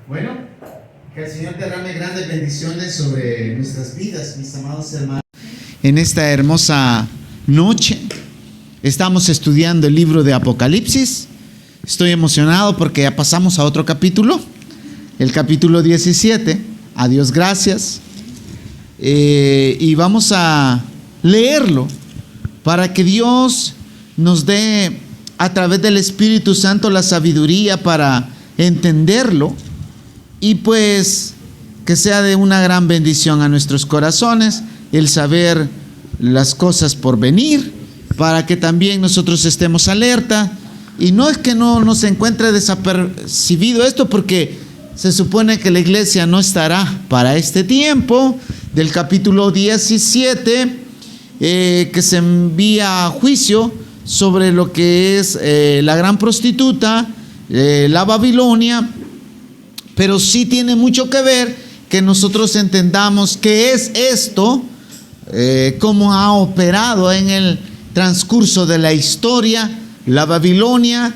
Bueno, que el Señor derrame grandes bendiciones sobre nuestras vidas, mis amados hermanos. En esta hermosa noche estamos estudiando el libro de Apocalipsis. Estoy emocionado porque ya pasamos a otro capítulo, el capítulo 17. A Dios gracias. Y vamos a leerlo para que Dios nos dé a través del Espíritu Santo la sabiduría para entenderlo, y pues que sea de una gran bendición a nuestros corazones el saber las cosas por venir, para que también nosotros estemos alerta. Y no es que no nos encuentre desapercibido esto, porque se supone que la iglesia no estará para este tiempo del capítulo 17, que se envía a juicio sobre lo que es la gran prostituta, la Babilonia. Pero sí tiene mucho que ver que nosotros entendamos qué es esto, cómo ha operado en el transcurso de la historia la Babilonia,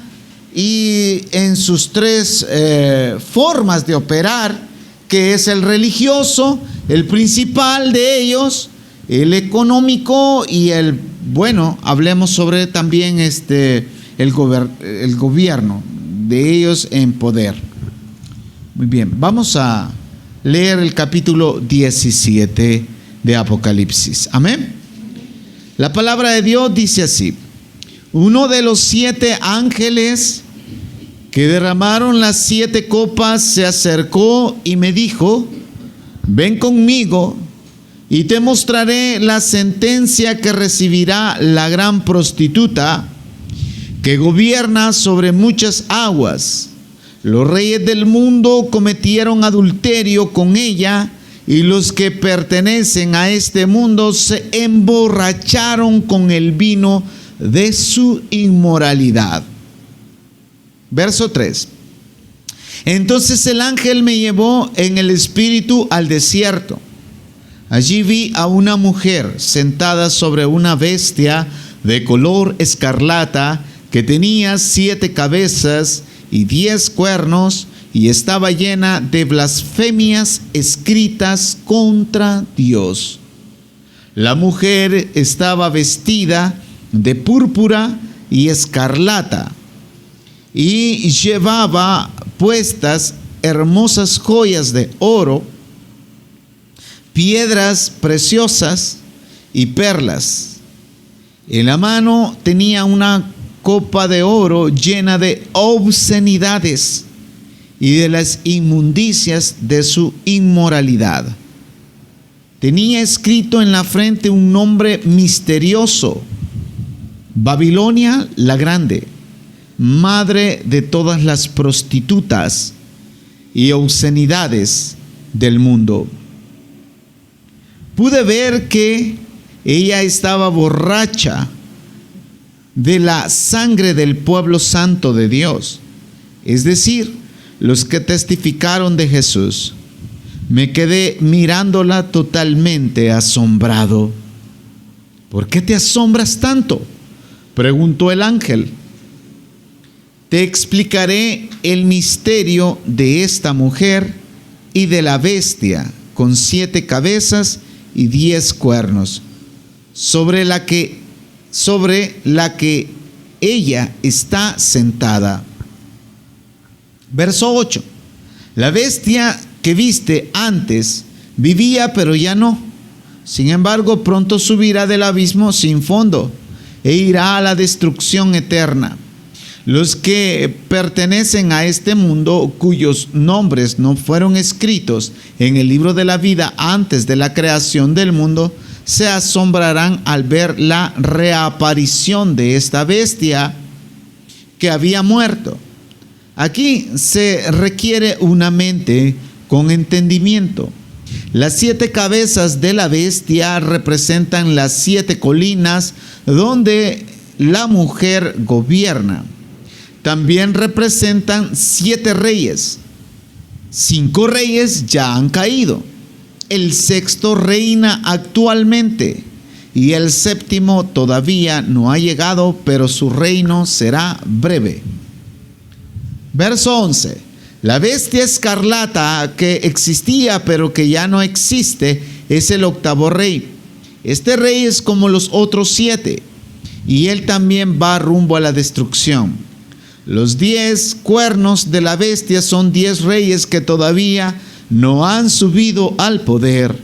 y en sus tres formas de operar, que es el religioso, el principal de ellos, el económico y el, bueno, hablemos sobre también el gobierno de ellos en poder. Muy bien, vamos a leer el capítulo 17 de Apocalipsis. Amén. La palabra de Dios dice así: uno de los 7 ángeles que derramaron las 7 copas se acercó y me dijo: ven conmigo y te mostraré la sentencia que recibirá la gran prostituta, que gobierna sobre muchas aguas. Los reyes del mundo cometieron adulterio con ella, y los que pertenecen a este mundo se emborracharon con el vino de su inmoralidad. Verso 3. Entonces el ángel me llevó en el espíritu al desierto. Allí vi a una mujer sentada sobre una bestia de color escarlata, que tenía 7 cabezas y 10 cuernos, y estaba llena de blasfemias escritas contra Dios. La mujer estaba vestida de púrpura y escarlata, y llevaba puestas hermosas joyas de oro, piedras preciosas y perlas. En la mano tenía una copa de oro llena de obscenidades y de las inmundicias de su inmoralidad. Tenía escrito en la frente un nombre misterioso: Babilonia la Grande, madre de todas las prostitutas y obscenidades del mundo. Pude ver que ella estaba borracha de la sangre del pueblo santo de Dios, es decir, los que testificaron de Jesús. Me quedé mirándola totalmente asombrado. ¿Por qué te asombras tanto?, preguntó el ángel. Te explicaré el misterio de esta mujer y de la bestia con 7 cabezas y 10 cuernos, sobre la que ella está sentada. Verso 8. La bestia que viste antes vivía, pero ya no. Sin embargo, pronto subirá del abismo sin fondo e irá a la destrucción eterna. Los que pertenecen a este mundo, cuyos nombres no fueron escritos en el libro de la vida antes de la creación del mundo, se asombrarán al ver la reaparición de esta bestia que había muerto. Aquí se requiere una mente con entendimiento. Las 7 cabezas de la bestia representan las 7 colinas donde la mujer gobierna. También representan 7 reyes. 5 reyes ya han caído. El 6º reina actualmente y el 7º todavía no ha llegado, pero su reino será breve. Verso 11. La bestia escarlata que existía pero que ya no existe es el octavo rey. Este rey es como los otros 7 y él también va rumbo a la destrucción. Los 10 cuernos de la bestia son 10 reyes que todavía no han subido al poder,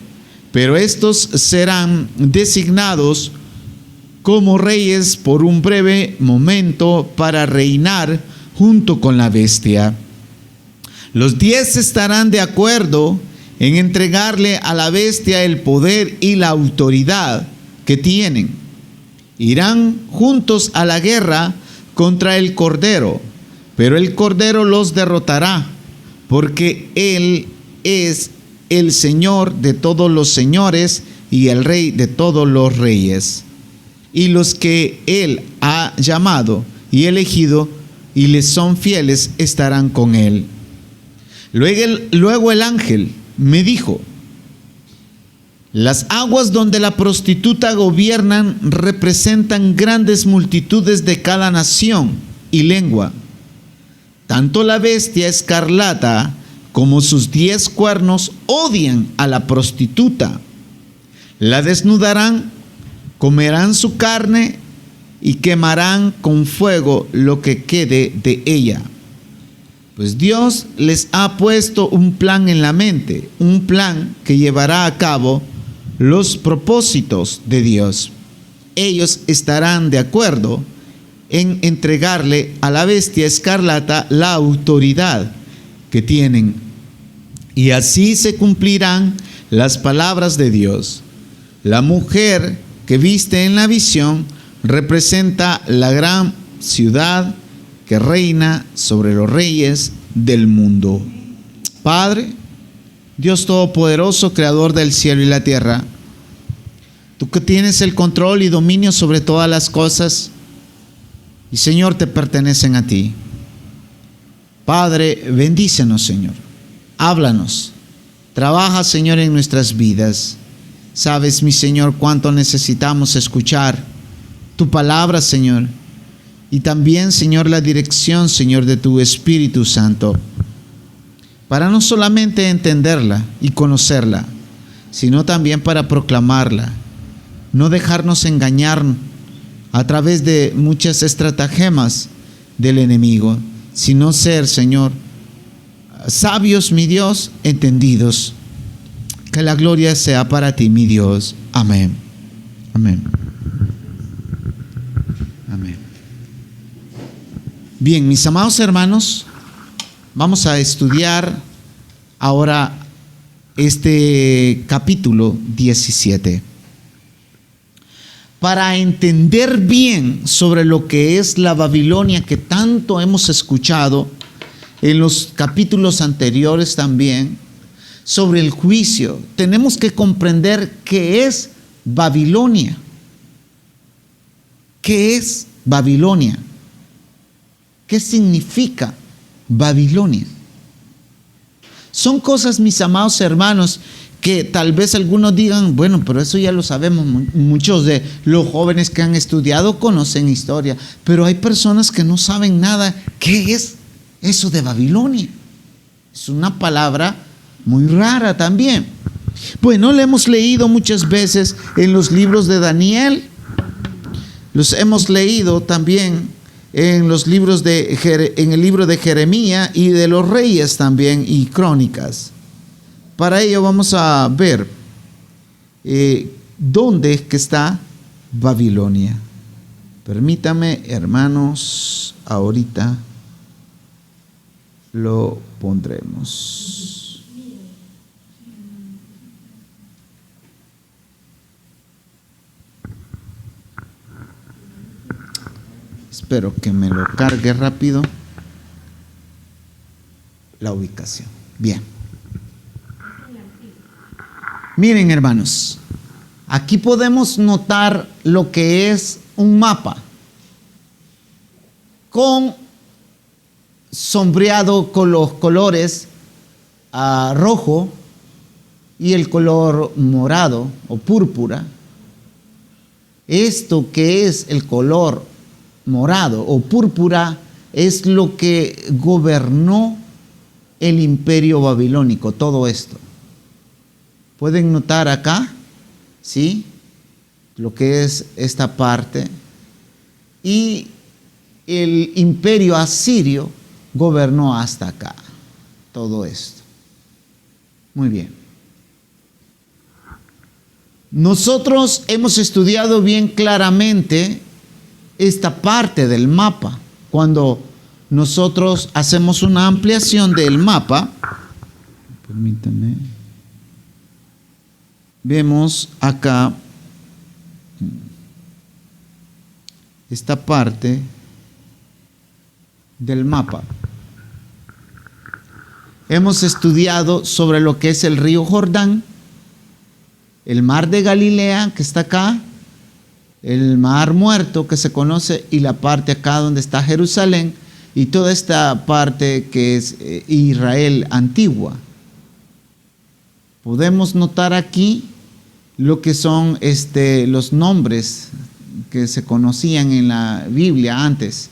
pero estos serán designados como reyes por un breve momento para reinar junto con la bestia. Los 10 estarán de acuerdo en entregarle a la bestia el poder y la autoridad que tienen. Irán juntos a la guerra contra el Cordero, pero el Cordero los derrotará, porque Él es el Señor de todos los señores y el Rey de todos los reyes. Y los que Él ha llamado y elegido y les son fieles estarán con Él. Luego el ángel me dijo: las aguas donde la prostituta gobiernan representan grandes multitudes de cada nación y lengua. Tanto la bestia escarlata como sus 10 cuernos odian a la prostituta. La desnudarán, comerán su carne y quemarán con fuego lo que quede de ella. Pues Dios les ha puesto un plan en la mente, un plan que llevará a cabo los propósitos de Dios. Ellos estarán de acuerdo en entregarle a la bestia escarlata la autoridad que tienen. Y así se cumplirán las palabras de Dios. La mujer que viste en la visión representa la gran ciudad que reina sobre los reyes del mundo. Padre, Dios Todopoderoso, Creador del cielo y la tierra, tú que tienes el control y dominio sobre todas las cosas, y Señor, te pertenecen a ti. Padre, bendícenos, Señor. Háblanos. Trabaja, Señor, en nuestras vidas. Sabes, mi Señor, cuánto necesitamos escuchar tu palabra, Señor. Y también, Señor, la dirección, Señor, de tu Espíritu Santo, para no solamente entenderla y conocerla, sino también para proclamarla. No dejarnos engañar a través de muchas estratagemas del enemigo, sino ser, Señor, sabios, mi Dios, entendidos. Que la gloria sea para ti, mi Dios. Amén. Amén. Amén. Bien, mis amados hermanos, vamos a estudiar ahora este capítulo 17. Para entender bien sobre lo que es la Babilonia que tanto hemos escuchado en los capítulos anteriores también, sobre el juicio, tenemos que comprender qué es Babilonia. ¿Qué es Babilonia? ¿Qué significa Babilonia? Son cosas, mis amados hermanos, que tal vez algunos digan, bueno, pero eso ya lo sabemos. Muchos de los jóvenes que han estudiado conocen historia, pero hay personas que no saben nada. ¿Qué es eso de Babilonia? Es una palabra muy rara también. Bueno, lo hemos leído muchas veces en los libros de Daniel, los hemos leído también en los libros en el libro de Jeremías y de los reyes también y crónicas. Para ello vamos a ver dónde es que está Babilonia. Permítame, hermanos, ahorita lo pondremos. Espero que me lo cargue rápido la ubicación. Bien. Miren, hermanos, aquí podemos notar lo que es un mapa con sombreado con los colores rojo y el color morado o púrpura. Esto que es el color morado o púrpura es lo que gobernó el imperio babilónico, todo esto. Pueden notar acá, ¿sí? Lo que es esta parte. Y el imperio asirio gobernó hasta acá, todo esto. Muy bien. Nosotros hemos estudiado bien claramente esta parte del mapa. Cuando nosotros hacemos una ampliación del mapa, permítanme, vemos acá esta parte del mapa. Hemos estudiado sobre lo que es el río Jordán, el mar de Galilea que está acá, el mar muerto que se conoce, y la parte acá donde está Jerusalén, y toda esta parte que es Israel antigua. Podemos notar aquí lo que son los nombres que se conocían en la Biblia antes,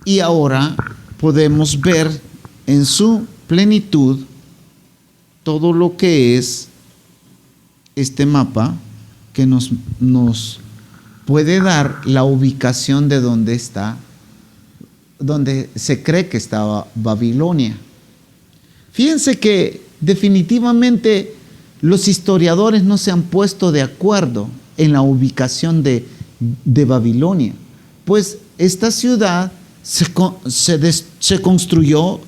y ahora podemos ver en su plenitud todo lo que es este mapa que nos puede dar la ubicación de dónde está, donde se cree que estaba Babilonia. Fíjense que definitivamente los historiadores no se han puesto de acuerdo en la ubicación de Babilonia, pues esta ciudad se construyó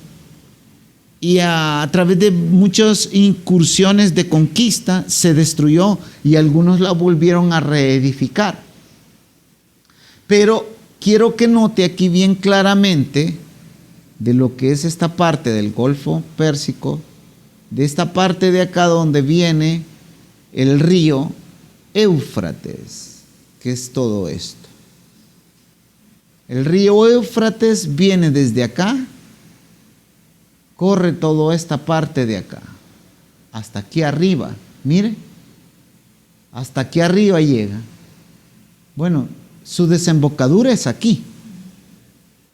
y a través de muchas incursiones de conquista se destruyó y algunos la volvieron a reedificar. Pero quiero que note aquí bien claramente de lo que es esta parte del Golfo Pérsico, de esta parte de acá donde viene el río Éufrates, que es todo esto. El río Éufrates viene desde acá, corre toda esta parte de acá, hasta aquí arriba, mire, hasta aquí arriba llega. Bueno, su desembocadura es aquí,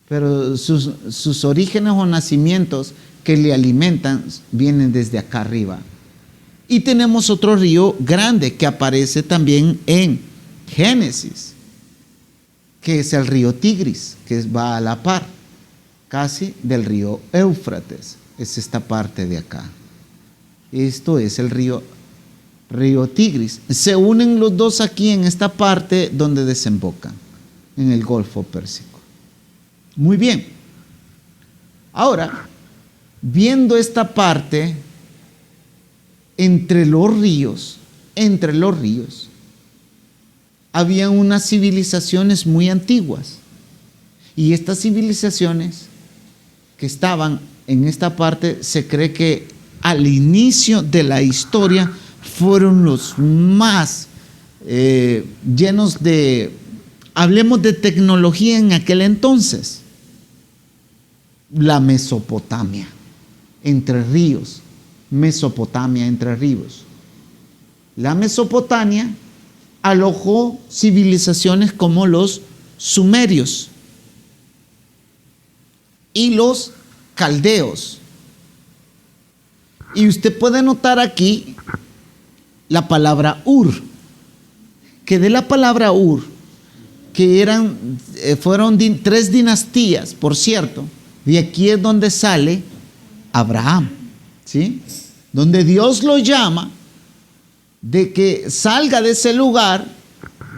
pero sus orígenes o nacimientos que le alimentan vienen desde acá arriba. Y tenemos otro río grande que aparece también en Génesis, que es el río Tigris, que va a la par casi del río Éufrates. Es esta parte de acá. Esto es el río Tigris. Se unen los dos aquí en esta parte donde desembocan, en el Golfo Pérsico. Muy bien. Ahora, viendo esta parte, entre los ríos, había unas civilizaciones muy antiguas. Y estas civilizaciones que estaban en esta parte, se cree que al inicio de la historia fueron los más llenos de, hablemos de tecnología en aquel entonces. La Mesopotamia, Entre Ríos. Mesopotamia, Entre Ríos. La Mesopotamia alojó civilizaciones como los sumerios y los caldeos. Y usted puede notar aquí la palabra Ur, que de la palabra Ur, que fueron 3 dinastías, por cierto, de aquí es donde sale Abraham, ¿sí? Donde Dios lo llama de que salga de ese lugar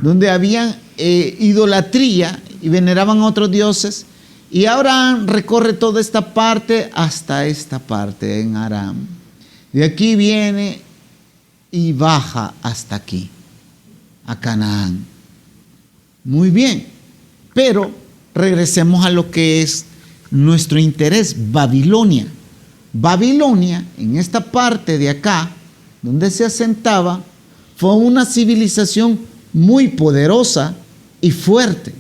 donde había idolatría y veneraban a otros dioses. Y Abraham recorre toda esta parte hasta esta parte en Aram. De aquí viene y baja hasta aquí, a Canaán. Muy bien, pero regresemos a lo que es nuestro interés, Babilonia. Babilonia, en esta parte de acá, donde se asentaba, fue una civilización muy poderosa y fuerte.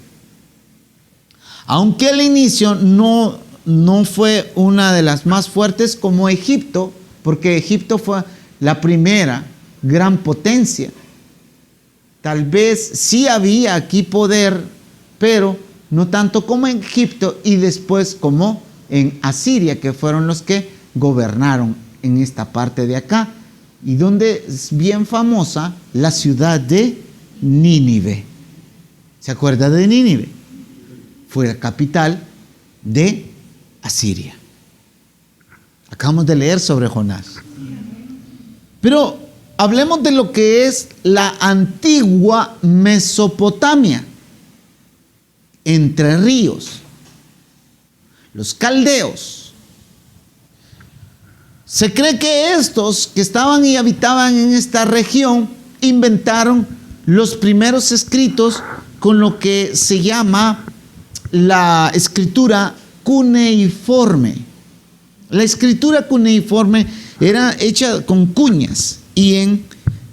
Aunque al inicio no fue una de las más fuertes como Egipto, porque Egipto fue la primera gran potencia. Tal vez sí había aquí poder, pero no tanto como en Egipto y después como en Asiria, que fueron los que gobernaron en esta parte de acá, y donde es bien famosa la ciudad de Nínive. ¿Se acuerda de Nínive? Fue la capital de Asiria. Acabamos de leer sobre Jonás. Pero hablemos de lo que es la antigua Mesopotamia, Entre Ríos, los caldeos. Se cree que estos que estaban y habitaban en esta región inventaron los primeros escritos con lo que se llama la escritura cuneiforme. La escritura cuneiforme era hecha con cuñas y en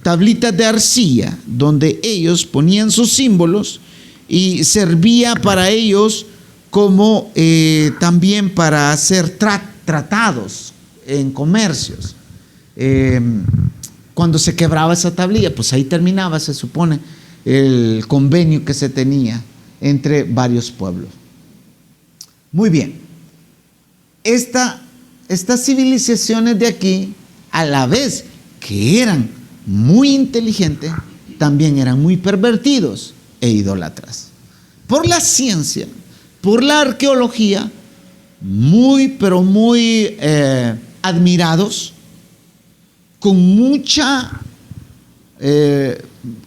tablitas de arcilla, donde ellos ponían sus símbolos y servía para ellos como también para hacer tratados en comercios. Cuando se quebraba esa tablilla, pues ahí terminaba, se supone, el convenio que se tenía entre varios pueblos. Muy bien. Estas civilizaciones de aquí, a la vez que eran muy inteligentes, también eran muy pervertidos e idólatras. Por la ciencia, por la arqueología, pero muy admirados, con mucha,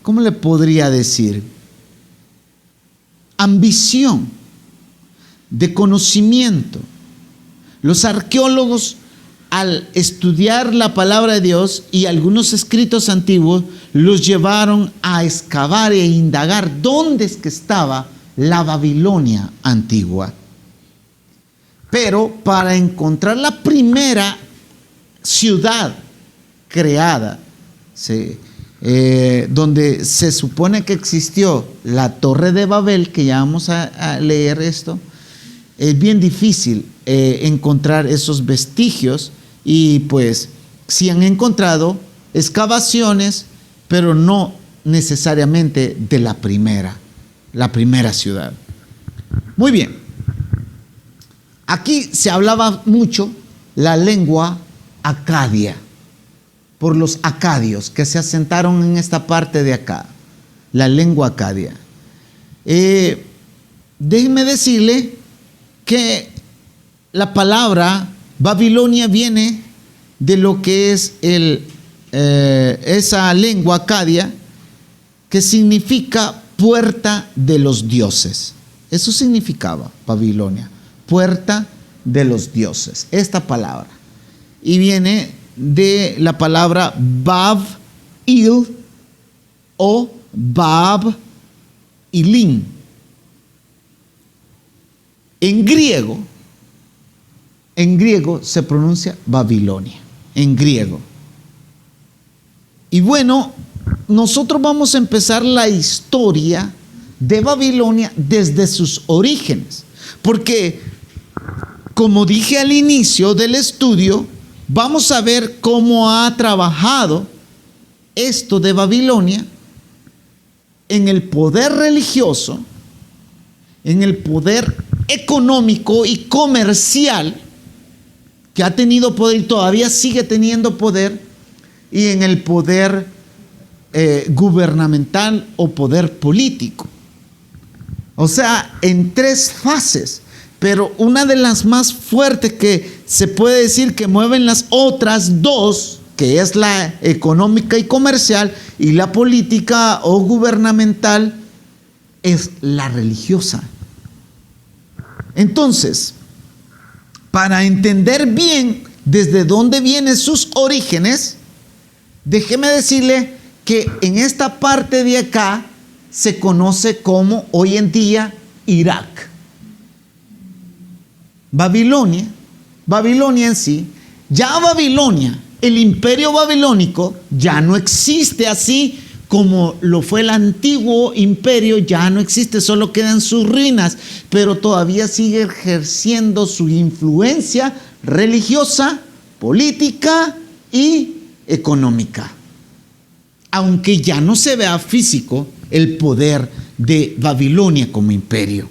¿cómo le podría decir? Ambición de conocimiento. Los arqueólogos, al estudiar la palabra de Dios y algunos escritos antiguos, los llevaron a excavar e indagar dónde es que estaba la Babilonia antigua. Pero para encontrar la primera ciudad creada, donde se supone que existió la Torre de Babel, que ya vamos a leer esto, es bien difícil encontrar esos vestigios, y pues sí han encontrado excavaciones, pero no necesariamente de la primera ciudad. Muy bien. Aquí se hablaba mucho la lengua acadia, por los acadios que se asentaron en esta parte de acá, la lengua acadia. Déjenme decirle que la palabra Babilonia viene de lo que es esa lengua acadia, que significa puerta de los dioses. Eso significaba Babilonia, puerta de los dioses, esta palabra. Y viene de la palabra Bab-il o Bab-ilín. En griego se pronuncia Babilonia, en griego. Y bueno, nosotros vamos a empezar la historia de Babilonia desde sus orígenes, porque, como dije al inicio del estudio, vamos a ver cómo ha trabajado esto de Babilonia en el poder religioso, en el poder económico y comercial, que ha tenido poder y todavía sigue teniendo poder, y en el poder gubernamental o poder político. O sea, en 3 fases, pero una de las más fuertes que se puede decir que mueven las otras 2, que es la económica y comercial, y la política o gubernamental, es la religiosa. Entonces, para entender bien desde dónde vienen sus orígenes, déjeme decirle que en esta parte de acá se conoce como hoy en día Irak. Babilonia en sí, ya Babilonia, el imperio babilónico, ya no existe así como lo fue el antiguo imperio, ya no existe, solo quedan sus ruinas, pero todavía sigue ejerciendo su influencia religiosa, política y económica. Aunque ya no se vea físico el poder de Babilonia como imperio.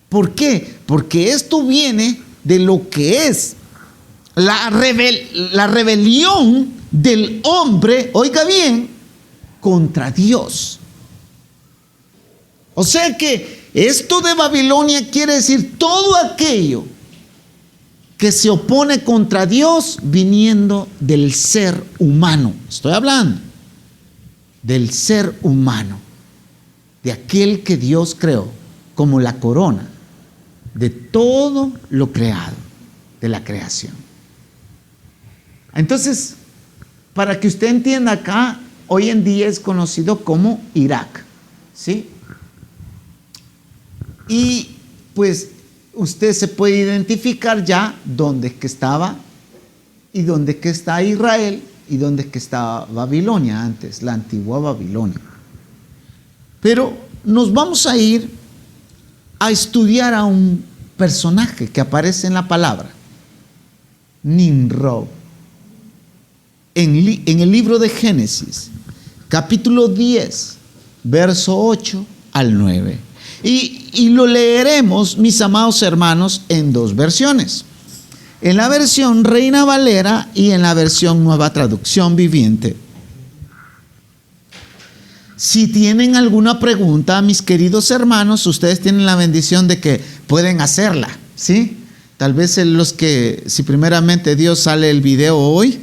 ¿Por qué? Porque esto viene de lo que es la rebelión del hombre, oiga bien, contra Dios. O sea que esto de Babilonia quiere decir todo aquello que se opone contra Dios viniendo del ser humano. Estoy hablando del ser humano, de aquel que Dios creó como la corona de todo lo creado, de la creación. Entonces, para que usted entienda acá, hoy en día es conocido como Irak, ¿sí? Y pues usted se puede identificar ya dónde es que estaba y dónde es que está Israel y dónde es que estaba Babilonia antes, la antigua Babilonia. Pero nos vamos a ir a estudiar a un personaje que aparece en la palabra, Nimrod, en el libro de Génesis, capítulo 10, verso 8 al 9. Y lo leeremos, mis amados hermanos, en dos versiones. En la versión Reina Valera y en la versión Nueva Traducción Viviente. Si tienen alguna pregunta, mis queridos hermanos, ustedes tienen la bendición de que pueden hacerla, ¿sí? Tal vez si primeramente Dios sale el video hoy,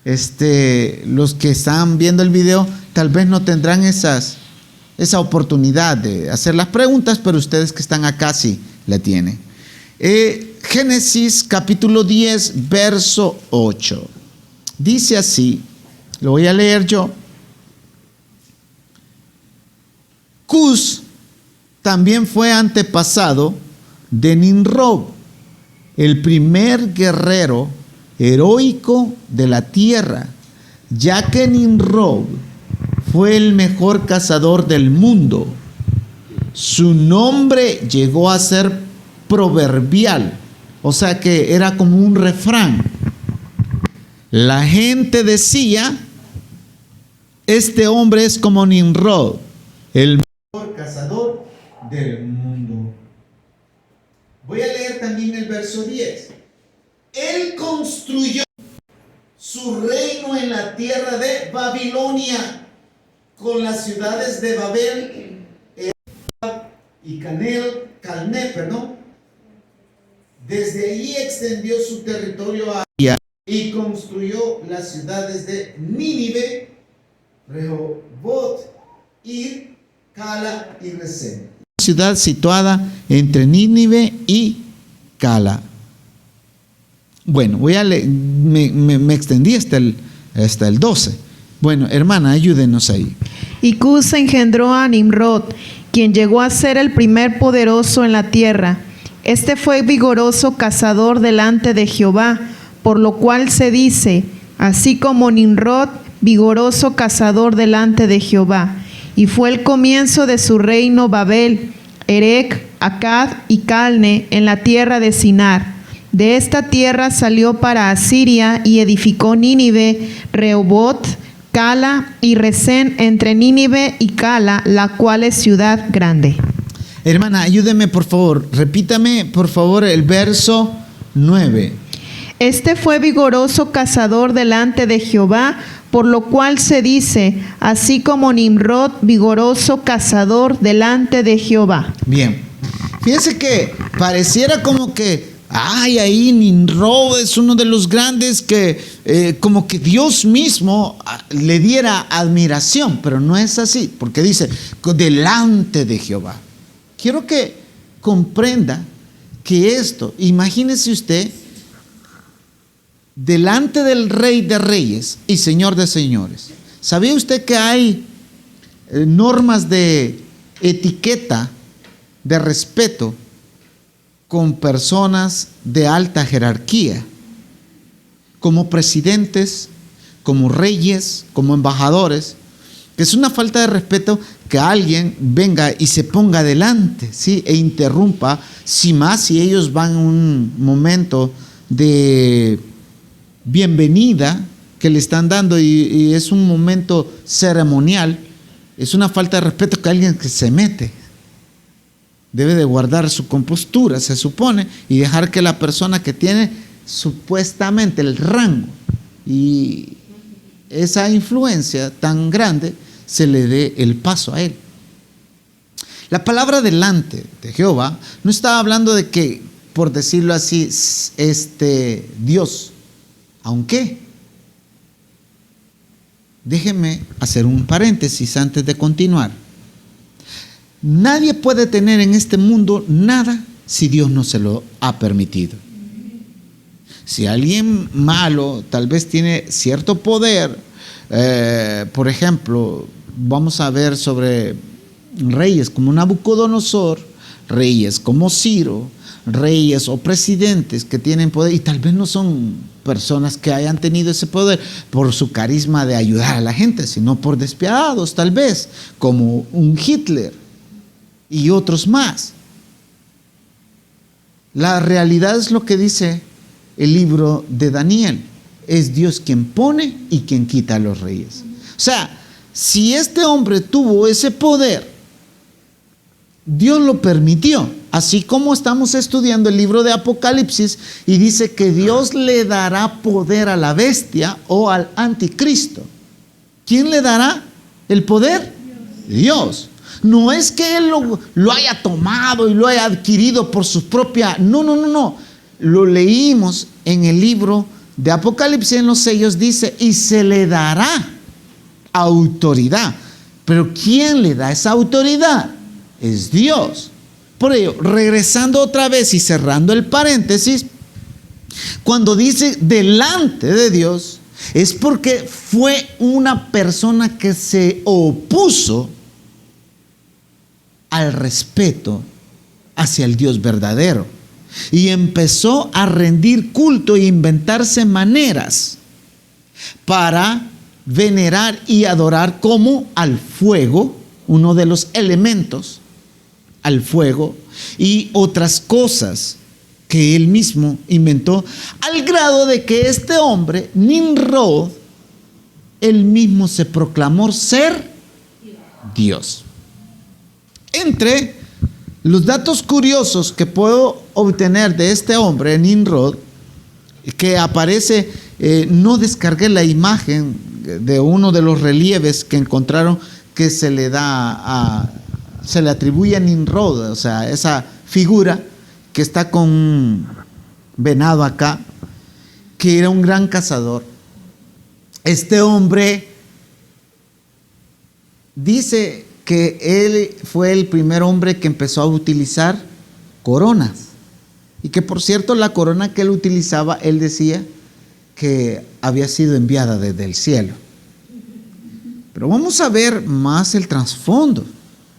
los que están viendo el video, tal vez no tendrán esa oportunidad de hacer las preguntas, pero ustedes que están acá sí la tienen. Génesis capítulo 10, verso 8. Dice así, lo voy a leer yo. Cus también fue antepasado de Nimrod, el primer guerrero heroico de la tierra, ya que Nimrod fue el mejor cazador del mundo. Su nombre llegó a ser proverbial, o sea que era como un refrán. La gente decía, este hombre es como Nimrod, el mejor cazador del mundo. Voy a leer también el verso 10. Él construyó su reino en la tierra de Babilonia, con las ciudades de Babel y Calné. Desde allí extendió su territorio y construyó las ciudades de Nínive, Rehoboth, Ir, Cala y Resén. Ciudad situada entre Nínive y Cala. Bueno, me extendí hasta el 12. Bueno, hermana, ayúdenos ahí. Y Cus engendró a Nimrod, quien llegó a ser el primer poderoso en la tierra. Este fue vigoroso cazador delante de Jehová, por lo cual se dice, así como Nimrod, vigoroso cazador delante de Jehová. Y fue el comienzo de su reino Babel, Erec, Accad y Calne en la tierra de Sinar. De esta tierra salió para Asiria y edificó Nínive, Rehoboth, Cala y Resén entre Nínive y Cala, la cual es ciudad grande. Hermana, ayúdeme por favor, repítame por favor el verso 9. Este fue vigoroso cazador delante de Jehová, por lo cual se dice, así como Nimrod, vigoroso cazador delante de Jehová. Bien, fíjense que pareciera como que ahí Nimrod es uno de los grandes que como que Dios mismo le diera admiración, pero no es así, porque dice, delante de Jehová. Quiero que comprenda que esto, imagínese usted, delante del Rey de Reyes y Señor de Señores. ¿Sabía usted que hay normas de etiqueta, de respeto con personas de alta jerarquía, como presidentes, como reyes, como embajadores? Que es una falta de respeto que alguien venga y se ponga delante, ¿sí? E interrumpa, si ellos van en un momento de bienvenida que le están dando y es un momento ceremonial. Es una falta de respeto que alguien que se mete debe de guardar su compostura, se supone, y dejar que la persona que tiene supuestamente el rango y esa influencia tan grande se le dé el paso a él. La palabra delante de Jehová no está hablando de que, por decirlo así, Dios, aunque déjeme hacer un paréntesis antes de continuar. Nadie puede tener en este mundo nada si Dios no se lo ha permitido. Si alguien malo tal vez tiene cierto poder, por ejemplo, vamos a ver sobre reyes como Nabucodonosor, reyes como Ciro, reyes o presidentes que tienen poder y tal vez no son personas que hayan tenido ese poder por su carisma de ayudar a la gente, sino por despiadados tal vez, como un Hitler y otros más. La realidad es lo que dice el libro de Daniel: es Dios quien pone y quien quita a los reyes. O sea, si este hombre tuvo ese poder, Dios lo permitió. Así como estamos estudiando el libro de Apocalipsis y dice que Dios le dará poder a la bestia o al anticristo. ¿Quién le dará el poder? Dios. No es que él lo haya tomado y lo haya adquirido por su propia... No. Lo leímos en el libro de Apocalipsis, en los sellos dice, y se le dará autoridad. Pero ¿quién le da esa autoridad? Es Dios. Por ello, regresando otra vez y cerrando el paréntesis, cuando dice delante de Dios, es porque fue una persona que se opuso al respeto hacia el Dios verdadero y empezó a rendir culto e inventarse maneras para venerar y adorar como al fuego, uno de los elementos, al fuego, y otras cosas que él mismo inventó, al grado de que este hombre, Nimrod, él mismo se proclamó ser Dios. Entre los datos curiosos que puedo obtener de este hombre, Nimrod, que aparece, no descargué la imagen de uno de los relieves que encontraron que se le atribuye a Nimrod, o sea, esa figura que está con un venado acá, que era un gran cazador. Este hombre dice que él fue el primer hombre que empezó a utilizar coronas, y que por cierto la corona que él utilizaba, él decía que había sido enviada desde el cielo. Pero vamos a ver más el trasfondo,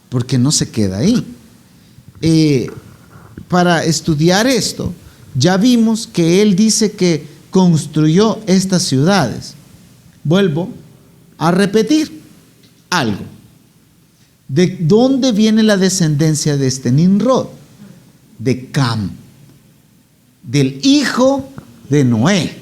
porque no se queda ahí. Para estudiar esto, ya vimos que él dice que construyó estas ciudades. Vuelvo a repetir algo. ¿De dónde viene la descendencia de este Nimrod? De Cam, del hijo de Noé.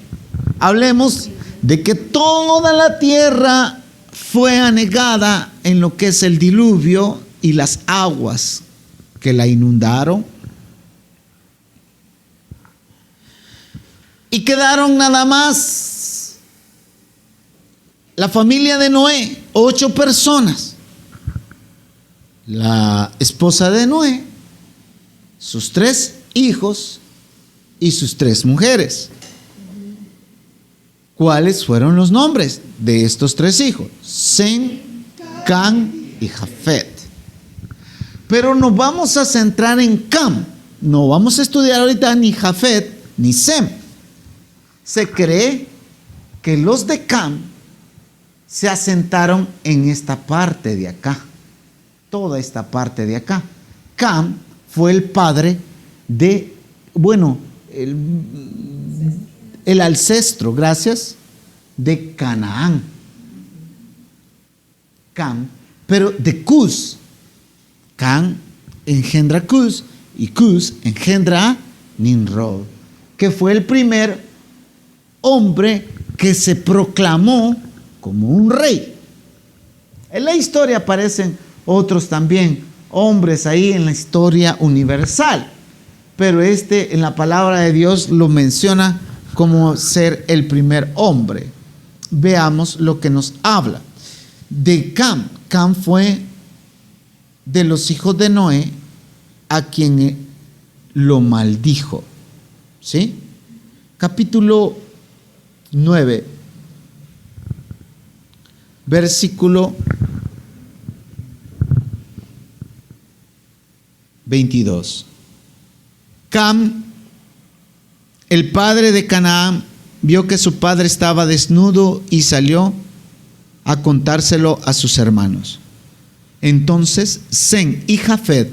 Hablemos de que toda la tierra fue anegada en lo que es el diluvio y las aguas que la inundaron. Y quedaron nada más la familia de Noé, 8 personas. La esposa de Noé, sus 3 hijos y sus 3 mujeres. ¿Cuáles fueron los nombres de estos 3 hijos? Sem, Cam y Jafet. Pero nos vamos a centrar en Cam. No vamos a estudiar ahorita ni Jafet ni Sem. Se cree que los de Cam se asentaron en esta parte de acá. Toda esta parte de acá. Cam fue el padre de, el ancestro, gracias, de Canaán. Cam, pero de Cus. Cam engendra a Cus y Cus engendra a Nimrod, que fue el primer hombre que se proclamó como un rey. En la historia aparecen otros también, hombres ahí en la historia universal, pero en la palabra de Dios lo menciona como ser el primer hombre. Veamos lo que nos habla de Cam. Cam fue de los hijos de Noé a quien lo maldijo. ¿Sí? Capítulo 9, versículo 22. Cam, el padre de Canaán, vio que su padre estaba desnudo y salió a contárselo a sus hermanos. Entonces Sem y Jafet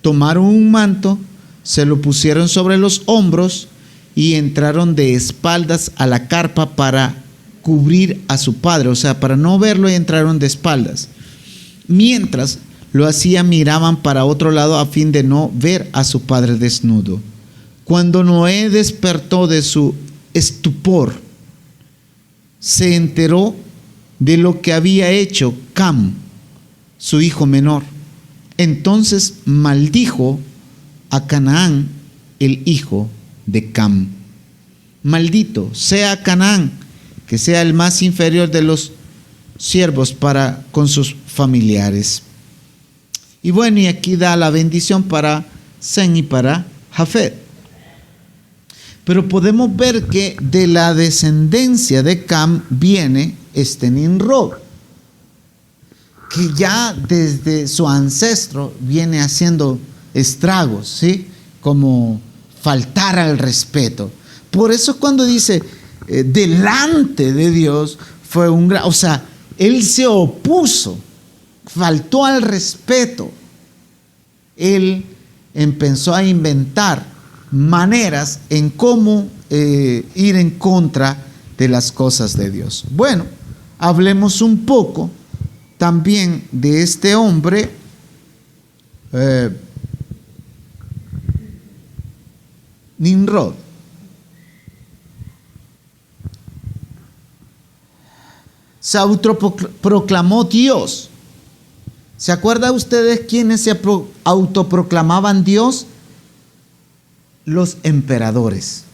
tomaron un manto, se lo pusieron sobre los hombros y entraron de espaldas a la carpa para cubrir a su padre, o sea, para no verlo, y entraron de espaldas. Mientras lo hacían, miraban para otro lado a fin de no ver a su padre desnudo. Cuando Noé despertó de su estupor, se enteró de lo que había hecho Cam, su hijo menor. Entonces maldijo a Canaán, el hijo de Cam. Maldito sea Canaán, que sea el más inferior de los siervos para con sus familiares. Y bueno, y aquí da la bendición para Sem y para Jafet. Pero podemos ver que de la descendencia de Cam viene Nimrod, que ya desde su ancestro viene haciendo estragos, ¿sí? Como faltar al respeto. Por eso cuando dice delante de Dios fue un gran, o sea, él se opuso, faltó al respeto. Él empezó a inventar maneras en cómo ir en contra de las cosas de Dios. Bueno, hablemos un poco también de este hombre Nimrod. Se autoproclamó Dios. ¿Se acuerdan ustedes quiénes se autoproclamaban Dios? Los emperadores.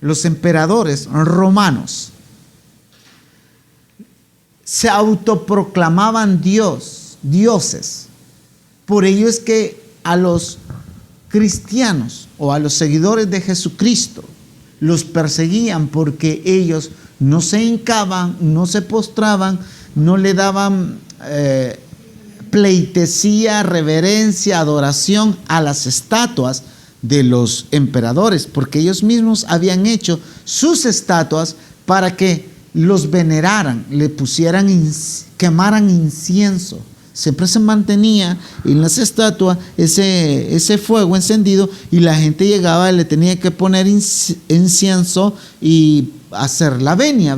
Los emperadores romanos se autoproclamaban dioses. Por ello es que a los cristianos o a los seguidores de Jesucristo los perseguían, porque ellos no se hincaban, no se postraban, no le daban pleitesía, reverencia, adoración a las estatuas de los emperadores, porque ellos mismos habían hecho sus estatuas para que los veneraran, le pusieran, quemaran incienso. Siempre se mantenía en las estatuas ese fuego encendido, y la gente llegaba y le tenía que poner incienso y hacer la venia,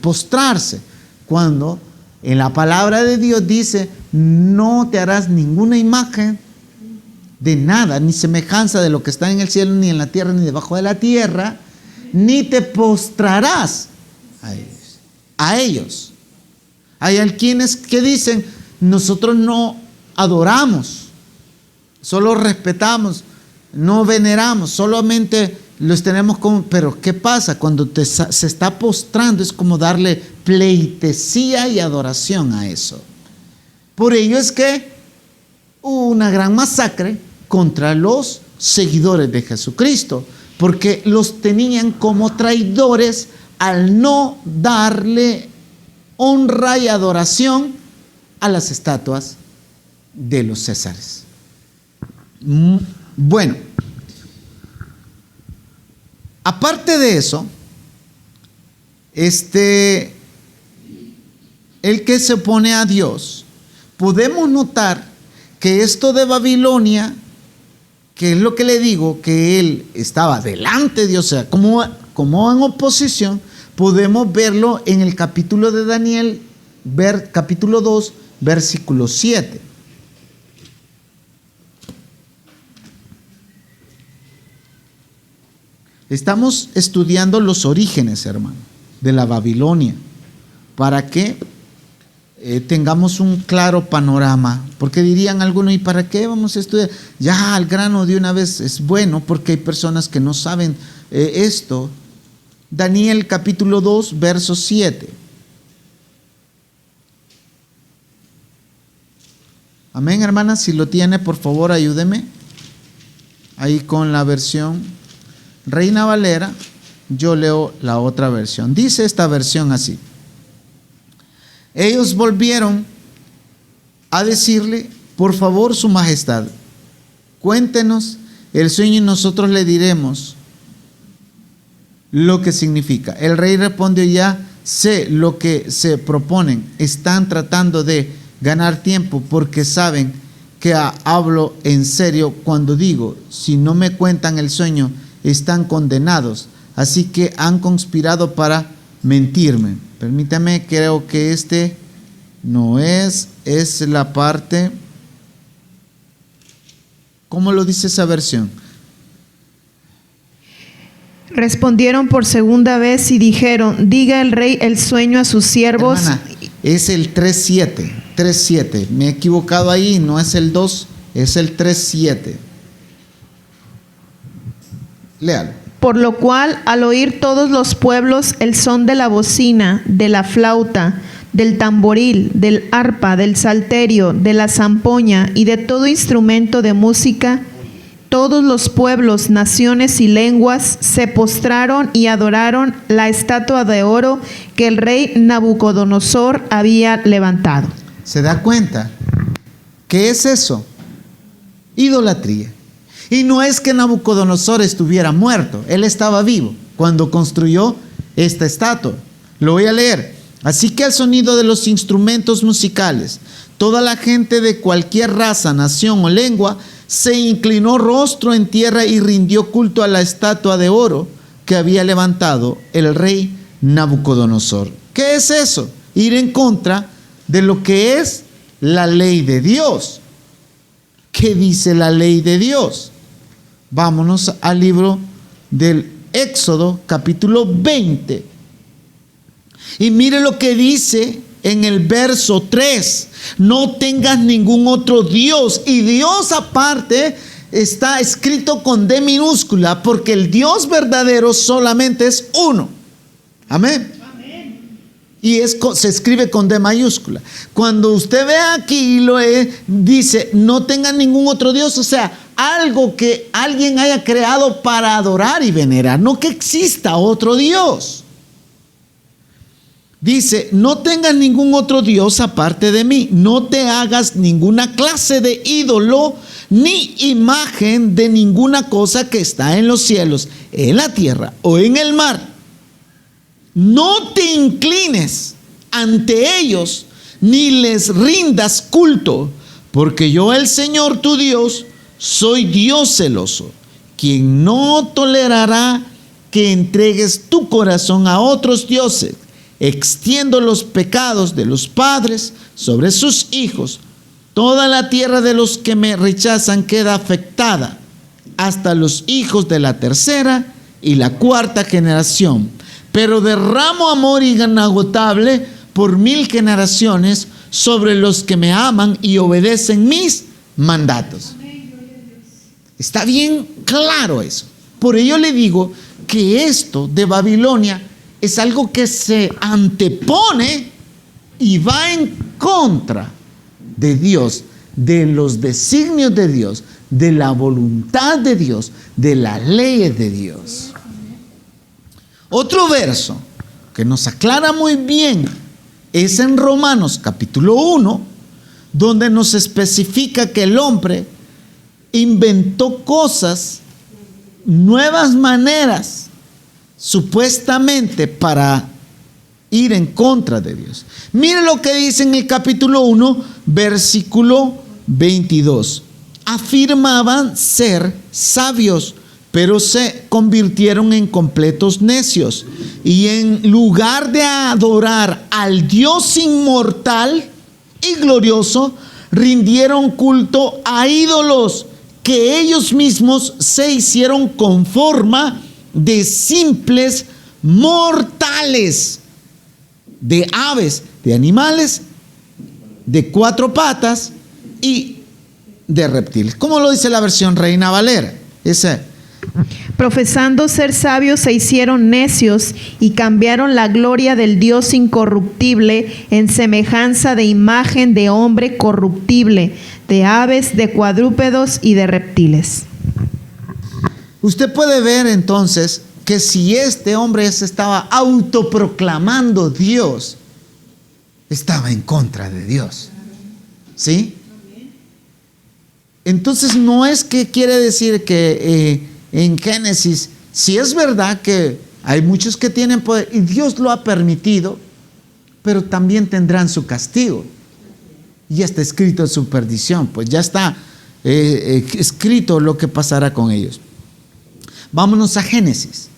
postrarse. Cuando en la palabra de Dios dice: no te harás ninguna imagen de nada, ni semejanza de lo que está en el cielo, ni en la tierra, ni debajo de la tierra, ni te postrarás a ellos. Hay quienes que dicen: nosotros no adoramos, solo respetamos, no veneramos, solamente los tenemos como... Pero ¿qué pasa? Cuando se está postrando, es como darle pleitesía y adoración a eso. Por ello es que hubo una gran masacre contra los seguidores de Jesucristo, porque los tenían como traidores al no darle honra y adoración a las estatuas de los Césares. Bueno, aparte de eso, el que se opone a Dios, podemos notar que esto de Babilonia, que es lo que le digo, que él estaba delante de Dios, o sea, como en oposición, podemos verlo en el capítulo de Daniel, capítulo 2, versículo 7. Estamos estudiando los orígenes, hermano, de la Babilonia, para que tengamos un claro panorama, porque dirían algunos, ¿y para qué vamos a estudiar? Ya al grano de una vez es bueno, porque hay personas que no saben esto. Daniel capítulo 2, verso 7. Amén, hermanas, si lo tiene, por favor, ayúdeme. Ahí con la versión Reina Valera, yo leo la otra versión. Dice esta versión así: ellos volvieron a decirle, por favor, su majestad, cuéntenos el sueño y nosotros le diremos lo que significa. El rey respondió, ya sé lo que se proponen, están tratando de ganar tiempo porque saben que hablo en serio cuando digo, si no me cuentan el sueño, están condenados, así que han conspirado para mentirme. Permítame, creo que este no es la parte, ¿cómo lo dice esa versión? Respondieron por segunda vez y dijeron, diga el rey el sueño a sus siervos. Hermana, es el 3.7, me he equivocado ahí, no es el 2, es el 3.7. Léalo. Por lo cual, al oír todos los pueblos el son de la bocina, de la flauta, del tamboril, del arpa, del salterio, de la zampoña y de todo instrumento de música, todos los pueblos, naciones y lenguas se postraron y adoraron la estatua de oro que el rey Nabucodonosor había levantado. ¿Se da cuenta? ¿Qué es eso? Idolatría. Y no es que Nabucodonosor estuviera muerto, él estaba vivo cuando construyó esta estatua. Lo voy a leer. Así que al sonido de los instrumentos musicales, toda la gente de cualquier raza, nación o lengua se inclinó rostro en tierra y rindió culto a la estatua de oro que había levantado el rey Nabucodonosor. ¿Qué es eso? Ir en contra de lo que es la ley de Dios. ¿Qué dice la ley de Dios? Vámonos al libro del Éxodo, capítulo 20. Y mire lo que dice en el verso 3. No tengas ningún otro Dios. Y Dios aparte está escrito con D minúscula, porque el Dios verdadero solamente es uno. Amén. Y se escribe con D mayúscula. Cuando usted ve aquí, dice, no tengan ningún otro Dios, o sea, algo que alguien haya creado para adorar y venerar, no que exista otro Dios. Dice, no tengas ningún otro Dios aparte de mí, no te hagas ninguna clase de ídolo, ni imagen de ninguna cosa que está en los cielos, en la tierra o en el mar. No te inclines ante ellos, ni les rindas culto, porque yo, el Señor tu Dios, soy Dios celoso, quien no tolerará que entregues tu corazón a otros dioses. Extiendo los pecados de los padres sobre sus hijos. Toda la tierra de los que me rechazan queda afectada, hasta los hijos de la tercera y la cuarta generación. Pero derramo amor inagotable por 1000 generaciones sobre los que me aman y obedecen mis mandatos. Está bien claro eso. Por ello le digo que esto de Babilonia es algo que se antepone y va en contra de Dios, de los designios de Dios, de la voluntad de Dios, de las leyes de Dios. Otro verso que nos aclara muy bien es en Romanos capítulo 1, donde nos especifica que el hombre inventó cosas, nuevas maneras, supuestamente para ir en contra de Dios. Mire lo que dice en el capítulo 1, versículo 22. Afirmaban ser sabios, pero se convirtieron en completos necios. Y en lugar de adorar al Dios inmortal y glorioso, rindieron culto a ídolos que ellos mismos se hicieron con forma de simples mortales, de aves, de animales de 4 patas y de reptiles. ¿Cómo lo dice la versión Reina Valera? Profesando ser sabios se hicieron necios y cambiaron la gloria del Dios incorruptible en semejanza de imagen de hombre corruptible, de aves, de cuadrúpedos y de reptiles. Usted puede ver entonces que si este hombre se estaba autoproclamando Dios, estaba en contra de Dios. ¿Sí? Entonces no es que quiere decir que en Génesis, si es verdad que hay muchos que tienen poder y Dios lo ha permitido, pero también tendrán su castigo. Ya está escrito su perdición, pues ya está escrito lo que pasará con ellos. Vámonos a Génesis,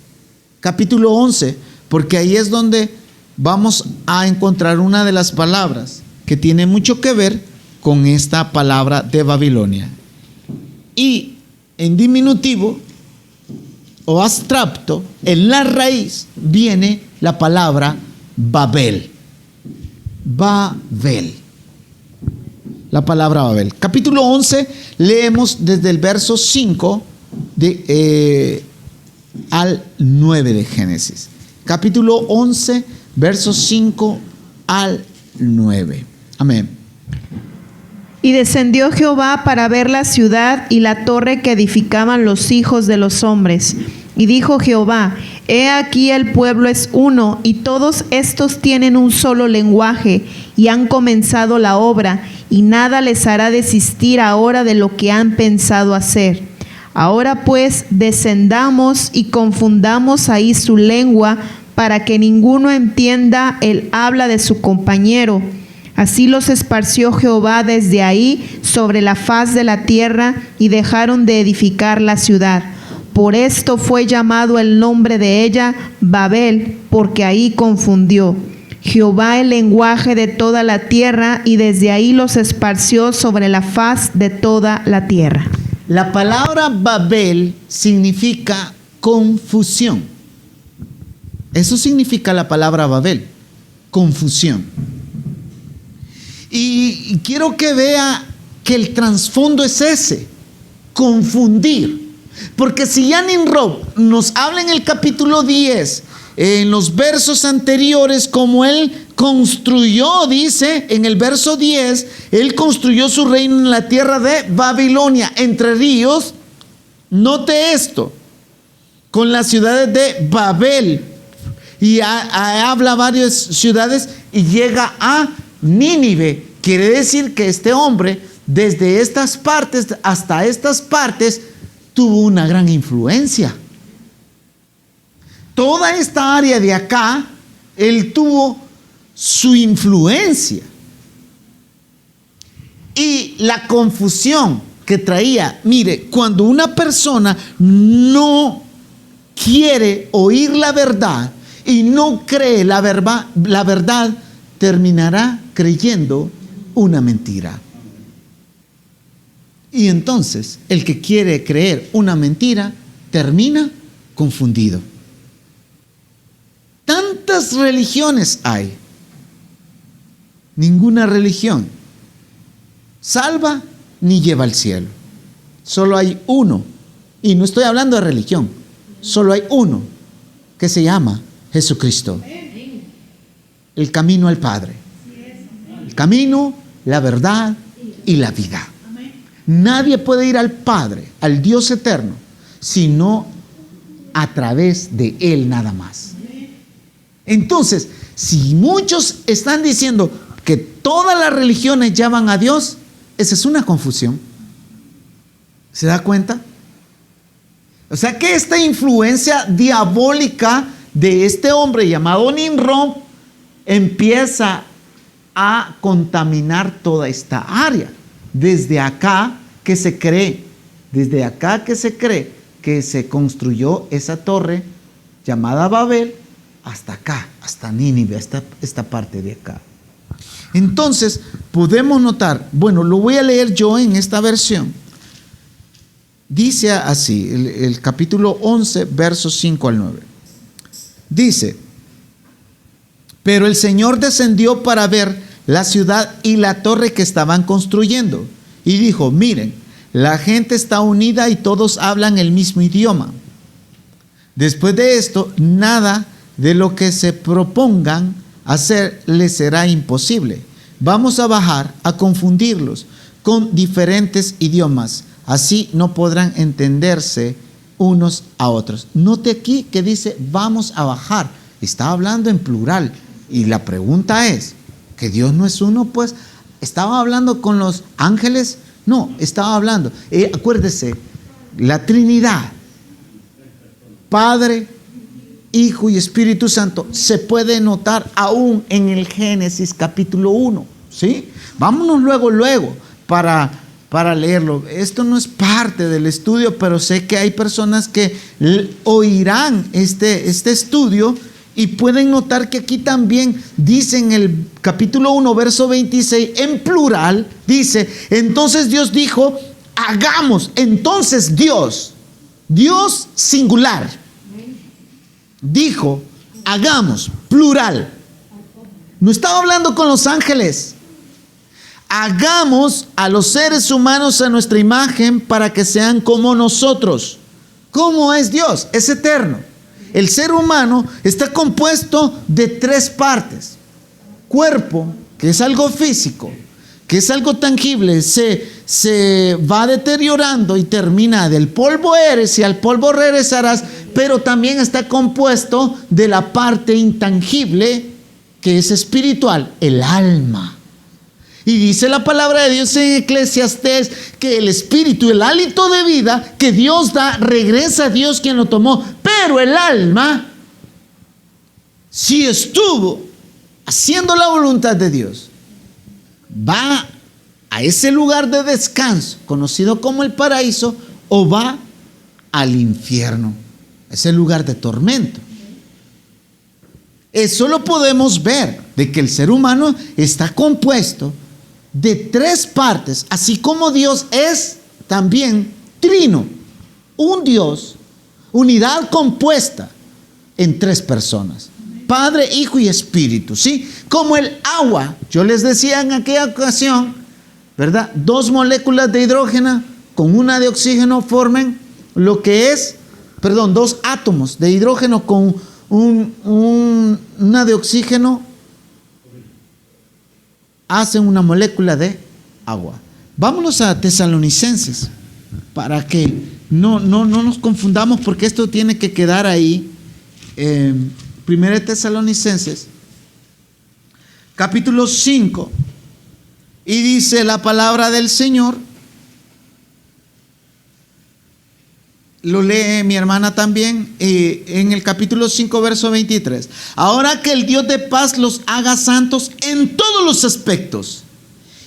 capítulo 11, porque ahí es donde vamos a encontrar una de las palabras que tiene mucho que ver con esta palabra de Babilonia. Y en diminutivo o abstracto, en la raíz viene la palabra Babel. Babel. La palabra Babel. Capítulo 11, leemos desde el verso 5 al 9 de Génesis. Capítulo 11, versos 5 al 9. Amén. Y descendió Jehová para ver la ciudad y la torre que edificaban los hijos de los hombres. Y dijo Jehová: he aquí el pueblo es uno, y todos estos tienen un solo lenguaje, y han comenzado la obra, y nada les hará desistir ahora de lo que han pensado hacer. Ahora pues descendamos y confundamos ahí su lengua, para que ninguno entienda el habla de su compañero. Así los esparció Jehová desde ahí sobre la faz de la tierra, y dejaron de edificar la ciudad. Por esto fue llamado el nombre de ella Babel, porque ahí confundió Jehová el lenguaje de toda la tierra, y desde ahí los esparció sobre la faz de toda la tierra. La palabra Babel significa confusión. Eso significa la palabra Babel, confusión. Y quiero que vea que el trasfondo es ese, confundir. Porque si ya Nimrod nos habla en el capítulo 10, en los versos anteriores, como él construyó, dice en el verso 10, él construyó su reino en la tierra de Babilonia, entre ríos. Note esto, con las ciudades de Babel, y habla varias ciudades y llega a Nínive. Quiere decir que este hombre, desde estas partes hasta estas partes, tuvo una gran influencia. Toda esta área de acá, él tuvo su influencia. Y la confusión que traía, mire, cuando una persona no quiere oír la verdad y no cree la verdad, terminará creyendo una mentira. Y entonces el que quiere creer una mentira termina confundido. Tantas religiones hay. Ninguna religión salva ni lleva al cielo. Solo hay uno. Y no estoy hablando de religión. Solo hay uno que se llama Jesucristo. El camino al Padre. El camino, la verdad y la vida. Nadie puede ir al Padre, al Dios eterno, sino a través de Él nada más. Entonces, si muchos están diciendo que todas las religiones llaman a Dios, esa es una confusión. ¿Se da cuenta? O sea que esta influencia diabólica de este hombre llamado Nimrod empieza a contaminar toda esta área. Desde acá que se cree que se construyó esa torre llamada Babel, hasta acá, hasta Nínive, hasta esta parte de acá. Entonces podemos notar, bueno, lo voy a leer yo en esta versión. Dice así, el capítulo 11, versos 5 al 9. Dice: pero el Señor descendió para ver la ciudad y la torre que estaban construyendo. Y dijo: miren, la gente está unida y todos hablan el mismo idioma. Después de esto, nada de lo que se propongan hacer les será imposible. Vamos a bajar a confundirlos con diferentes idiomas. Así no podrán entenderse unos a otros. Note aquí que dice vamos a bajar. Está hablando en plural. Y la pregunta es, ¿que Dios no es uno? Pues, ¿estaba hablando con los ángeles? No, estaba hablando. Acuérdese, la Trinidad, Padre, Hijo y Espíritu Santo, se puede notar aún en el Génesis capítulo 1. ¿Sí? Vámonos luego para leerlo. Esto no es parte del estudio, pero sé que hay personas que oirán este estudio y pueden notar que aquí también dice en el capítulo 1, verso 26, en plural, dice: entonces Dios dijo, hagamos. Entonces Dios singular, dijo, hagamos, plural. No estaba hablando con los ángeles. Hagamos a los seres humanos a nuestra imagen para que sean como nosotros. ¿Cómo es Dios? Es eterno. El ser humano está compuesto de 3 partes. Cuerpo, que es algo físico, que es algo tangible, se va deteriorando y termina: del polvo eres y al polvo regresarás. Pero también está compuesto de la parte intangible, que es espiritual, el alma. Y dice la palabra de Dios en Eclesiastés que el espíritu, el hálito de vida que Dios da, regresa a Dios quien lo tomó. Pero el alma, si estuvo haciendo la voluntad de Dios, va a ese lugar de descanso, conocido como el paraíso, o va al infierno, ese lugar de tormento. Eso lo podemos ver, de que el ser humano está compuesto de 3 partes, así como Dios es también trino, un Dios, unidad compuesta en 3 personas, Padre, Hijo y Espíritu, ¿sí? Como el agua, yo les decía en aquella ocasión, ¿verdad? 2 moléculas de hidrógeno con una de oxígeno formen lo que es, 2 átomos de hidrógeno con una de oxígeno hacen una molécula de agua. Vámonos a Tesalonicenses para que no nos confundamos, porque esto tiene que quedar ahí. Primera Tesalonicenses capítulo 5, y dice la palabra del Señor. Lo lee mi hermana también, en el capítulo 5, verso 23. Ahora que el Dios de paz los haga santos en todos los aspectos,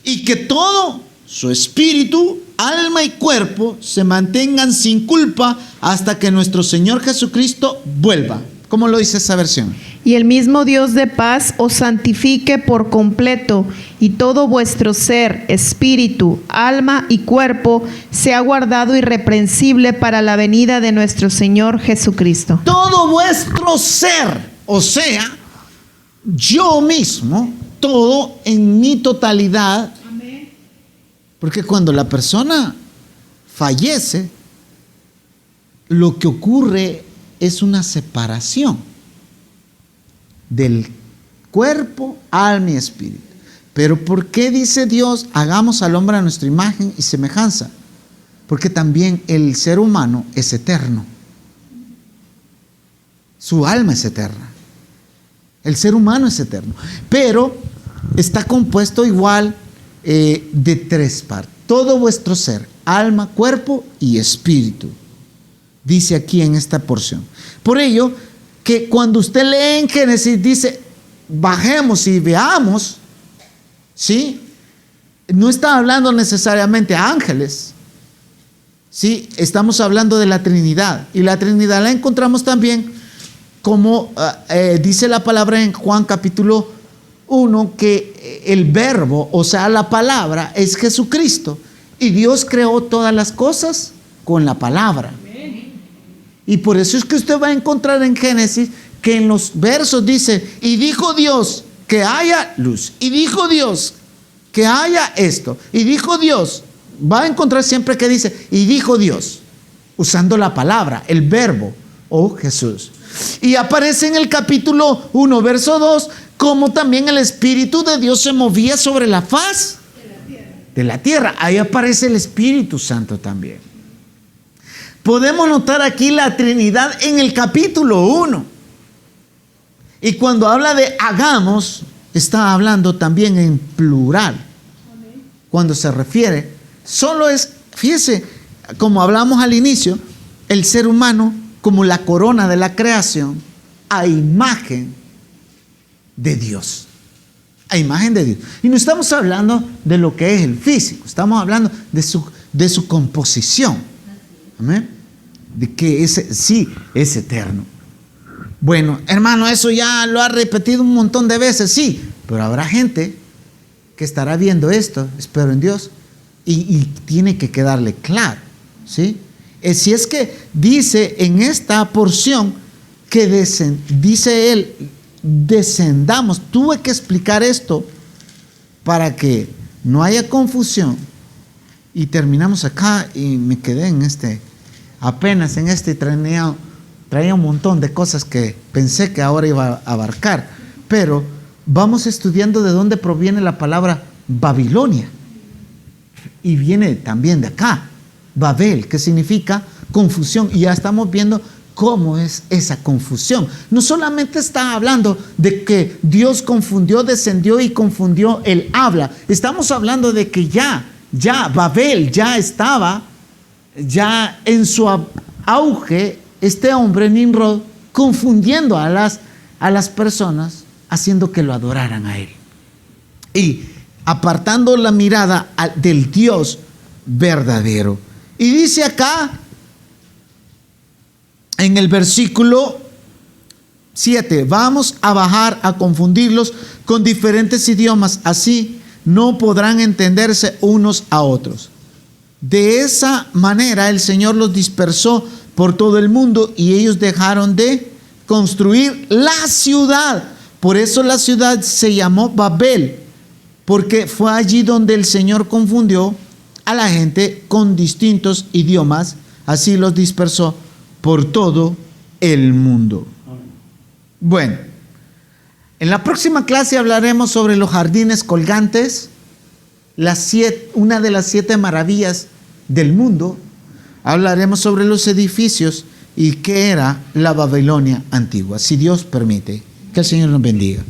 y que todo su espíritu, alma y cuerpo se mantengan sin culpa hasta que nuestro Señor Jesucristo vuelva. ¿Cómo lo dice esa versión? Y el mismo Dios de paz os santifique por completo, y todo vuestro ser, espíritu, alma y cuerpo sea guardado irreprensible para la venida de nuestro Señor Jesucristo. Todo vuestro ser, o sea, yo mismo, todo en mi totalidad. Amén. Porque cuando la persona fallece, lo que ocurre es una separación del cuerpo, alma y espíritu. Pero ¿por qué dice Dios, hagamos al hombre a nuestra imagen y semejanza? Porque también el ser humano es eterno. Su alma es eterna. El ser humano es eterno. Pero está compuesto igual de 3 partes. Todo vuestro ser, alma, cuerpo y espíritu. Dice aquí en esta porción. Por ello, que cuando usted lee en Génesis, dice, bajemos y veamos, ¿sí? No está hablando necesariamente a ángeles, ¿sí? Estamos hablando de la Trinidad. Y la Trinidad la encontramos también, como dice la palabra en Juan capítulo 1, que el verbo, o sea, la palabra, es Jesucristo. Y Dios creó todas las cosas con la palabra. Y por eso es que usted va a encontrar en Génesis que en los versos dice, y dijo Dios, que haya luz. Y dijo Dios que haya esto. Y dijo Dios, va a encontrar siempre que dice, y dijo Dios, usando la palabra, el verbo, o Jesús. Y aparece en el capítulo 1, verso 2, como también el Espíritu de Dios se movía sobre la faz de la tierra. Ahí aparece el Espíritu Santo también. Podemos notar aquí la Trinidad en el capítulo 1. Y cuando habla de hagamos, está hablando también en plural. Cuando se refiere, solo es, fíjese, como hablamos al inicio, el ser humano como la corona de la creación a imagen de Dios. A imagen de Dios. Y no estamos hablando de lo que es el físico, estamos hablando de su composición. Amén. De que ese sí es eterno. Bueno, hermano, eso ya lo ha repetido un montón de veces, sí, pero habrá gente que estará viendo esto, espero en Dios, y tiene que quedarle claro, ¿sí? Si es que dice en esta porción que dice él, descendamos. Tuve que explicar esto para que no haya confusión. Y terminamos acá y me quedé en apenas en traía un montón de cosas que pensé que ahora iba a abarcar. Pero vamos estudiando de dónde proviene la palabra Babilonia. Y viene también de acá. Babel, que significa confusión, y ya estamos viendo cómo es esa confusión. No solamente está hablando de que Dios confundió, descendió y confundió el habla. Estamos hablando de que ya Babel ya estaba, ya en su auge, este hombre Nimrod, confundiendo a las personas, haciendo que lo adoraran a él. Y apartando la mirada del Dios verdadero. Y dice acá, en el versículo 7, vamos a bajar a confundirlos con diferentes idiomas, así no podrán entenderse unos a otros. De esa manera el Señor los dispersó por todo el mundo y ellos dejaron de construir la ciudad. Por eso la ciudad se llamó Babel, porque fue allí donde el Señor confundió a la gente con distintos idiomas, así los dispersó por todo el mundo. Bueno, en la próxima clase hablaremos sobre los jardines colgantes, una de las 7 maravillas del mundo. Hablaremos sobre los edificios y qué era la Babilonia antigua, si Dios permite. Que el Señor nos bendiga.